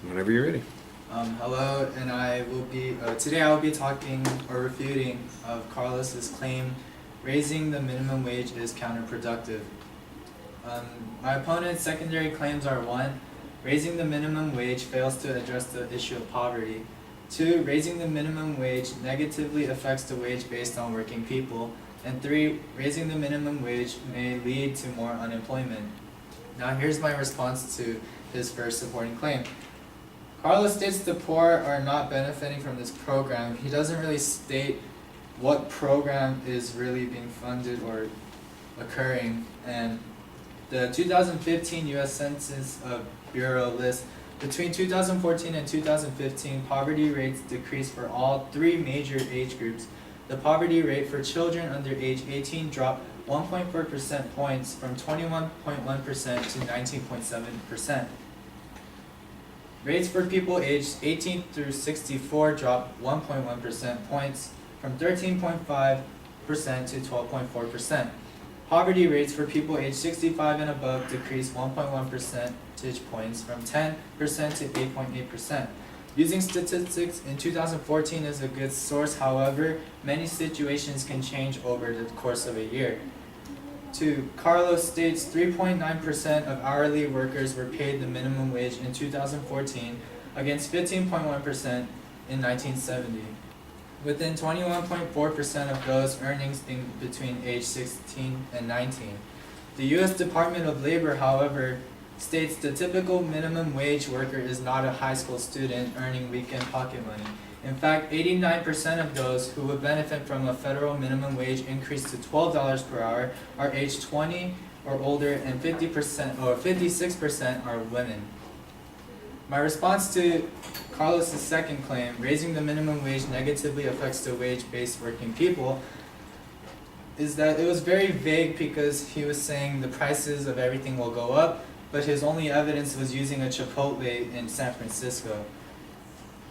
Whenever you're ready. Hello, and today I will be talking or refuting of Carlos's claim, raising the minimum wage is counterproductive. My opponent's secondary claims are 1, raising the minimum wage fails to address the issue of poverty. 2, raising the minimum wage negatively affects the wage based on working people. And 3, raising the minimum wage may lead to more unemployment. Now here's my response to his first supporting claim. Carlos states the poor are not benefiting from this program. He doesn't really state what program is really being funded or occurring. And the 2015 U.S. Census Bureau lists between 2014 and 2015, poverty rates decreased for all 3 major age groups. The poverty rate for children under age 18 dropped 1.4% points from 21.1% to 19.7%. Rates for people aged 18 through 64 dropped 1.1% points from 13.5% to 12.4%. Poverty rates for people aged 65 and above decreased 1.1 percentage points from 10% to 8.8%. Using statistics in 2014 is a good source, however, many situations can change over the course of a year. 2. Carlos states 3.9% of hourly workers were paid the minimum wage in 2014 against 15.1% in 1970. Within 21.4% of those earnings in between age 16 and 19. The U.S. Department of Labor, however, states the typical minimum wage worker is not a high school student earning weekend pocket money. In fact, 89% of those who would benefit from a federal minimum wage increase to $12 per hour are age 20 or older, and 56% are women. My response to Carlos' second claim, raising the minimum wage negatively affects the wage-based working people, is that it was very vague because he was saying the prices of everything will go up, but his only evidence was using a Chipotle in San Francisco.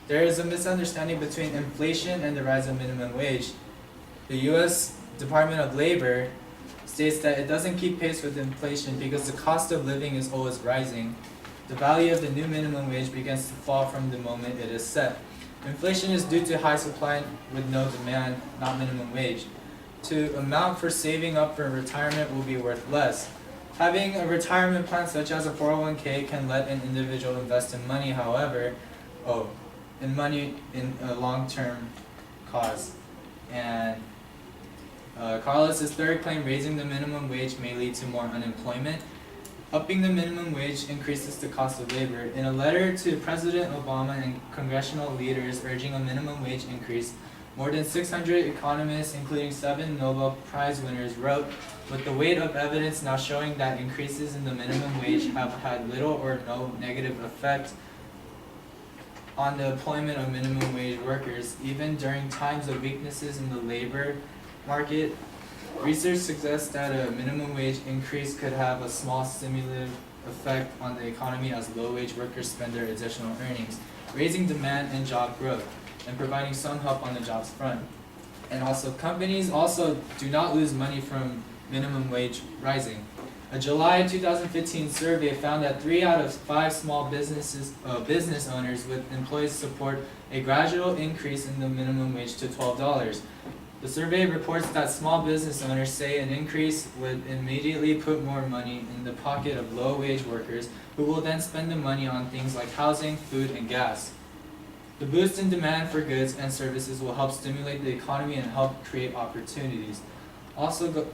There is a misunderstanding between inflation and the rise of minimum wage. The U.S. Department of Labor states that it doesn't keep pace with inflation because the cost of living is always rising. The value of the new minimum wage begins to fall from the moment it is set. Inflation is due to high supply with no demand, not minimum wage. To amount for saving up for retirement will be worth less. Having a retirement plan such as a 401k can let an individual invest in money, however, in a long-term cause. And Carlos's third claim, raising the minimum wage may lead to more unemployment. Upping the minimum wage increases the cost of labor. In a letter to President Obama and congressional leaders urging a minimum wage increase, more than 600 economists, including 7 Nobel Prize winners, wrote, with the weight of evidence now showing that increases in the minimum wage have had little or no negative effect on the employment of minimum wage workers, even during times of weaknesses in the labor market. Research suggests that a minimum wage increase could have a small stimulative effect on the economy as low-wage workers spend their additional earnings, raising demand and job growth, and providing some help on the jobs front. And also, companies also do not lose money from minimum wage rising. A July 2015 survey found that 3 out of 5 small business owners with employees support a gradual increase in the minimum wage to $12. The survey reports that small business owners say an increase would immediately put more money in the pocket of low-wage workers, who will then spend the money on things like housing, food, and gas. The boost in demand for goods and services will help stimulate the economy and help create opportunities. Also,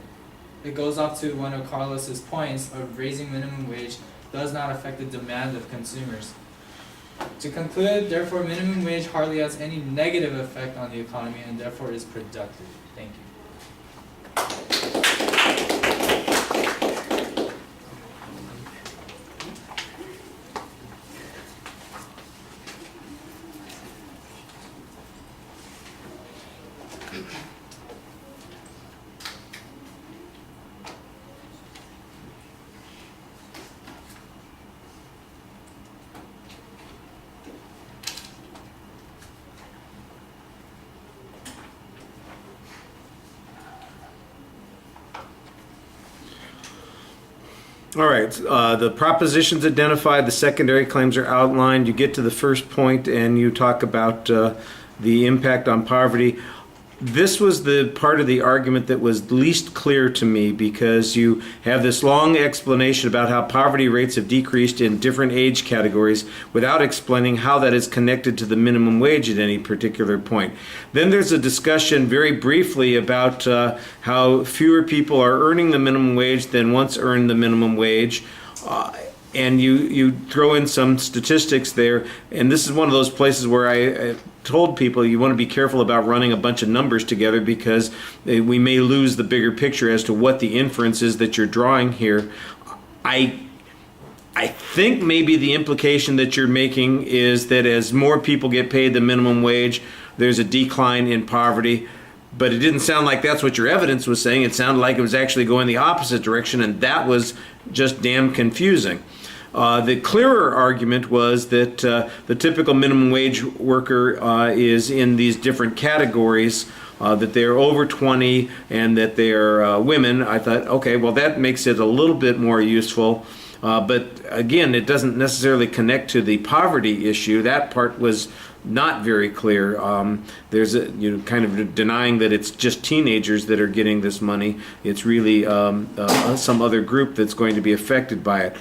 it goes off to one of Carlos's points of raising minimum wage does not affect the demand of consumers. To conclude, therefore, minimum wage hardly has any negative effect on the economy and therefore is productive. Thank you. All right, the propositions identified, the secondary claims are outlined. You get to the first point and you talk about the impact on poverty. This was the part of the argument that was least clear to me, because you have this long explanation about how poverty rates have decreased in different age categories without explaining how that is connected to the minimum wage at any particular point. Then there's a discussion very briefly about how fewer people are earning the minimum wage than once earned the minimum wage. And you throw in some statistics there, and this is one of those places where I told people you want to be careful about running a bunch of numbers together, because we may lose the bigger picture as to what the inference is that you're drawing here. I think maybe the implication that you're making is that as more people get paid the minimum wage, there's a decline in poverty. But it didn't sound like that's what your evidence was saying. It sounded like it was actually going the opposite direction, and that was just damn confusing. The clearer argument was that the typical minimum wage worker is in these different categories, that they're over 20 and that they're women. I thought, okay, well, that makes it a little bit more useful. But again, it doesn't necessarily connect to the poverty issue. That part was not very clear. There's kind of denying that it's just teenagers that are getting this money. It's really some other group that's going to be affected by it.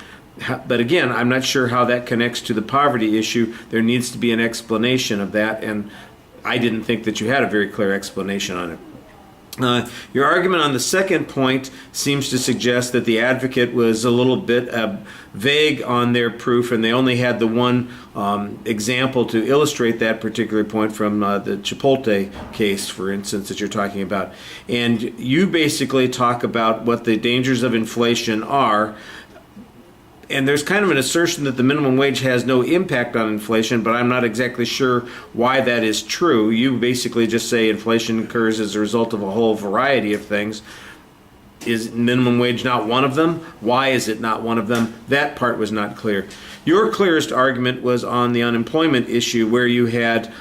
But again, I'm not sure how that connects to the poverty issue. There needs to be an explanation of that, and I didn't think that you had a very clear explanation on it. Your argument on the second point seems to suggest that the advocate was a little bit vague on their proof, and they only had the one example to illustrate that particular point from the Chipotle case, for instance, that you're talking about. And you basically talk about what the dangers of inflation are. And there's kind of an assertion that the minimum wage has no impact on inflation, but I'm not exactly sure why that is true. You basically just say inflation occurs as a result of a whole variety of things. Is minimum wage not one of them? Why is it not one of them? That part was not clear. Your clearest argument was on the unemployment issue, where you had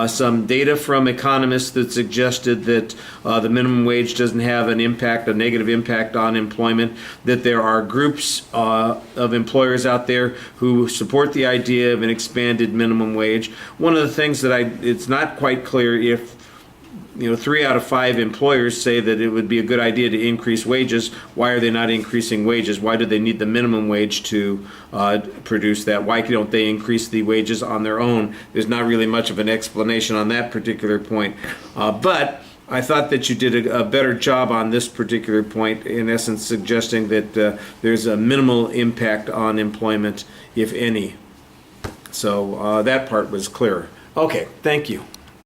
some data from economists that suggested that the minimum wage doesn't have an impact, a negative impact on employment, that there are groups of employers out there who support the idea of an expanded minimum wage. One of the things that it's not quite clear if 3 out of 5 employers say that it would be a good idea to increase wages. Why are they not increasing wages? Why do they need the minimum wage to produce that? Why don't they increase the wages on their own? There's not really much of an explanation on that particular point. But I thought that you did a better job on this particular point, in essence suggesting that there's a minimal impact on employment, if any. So that part was clearer. Okay, thank you.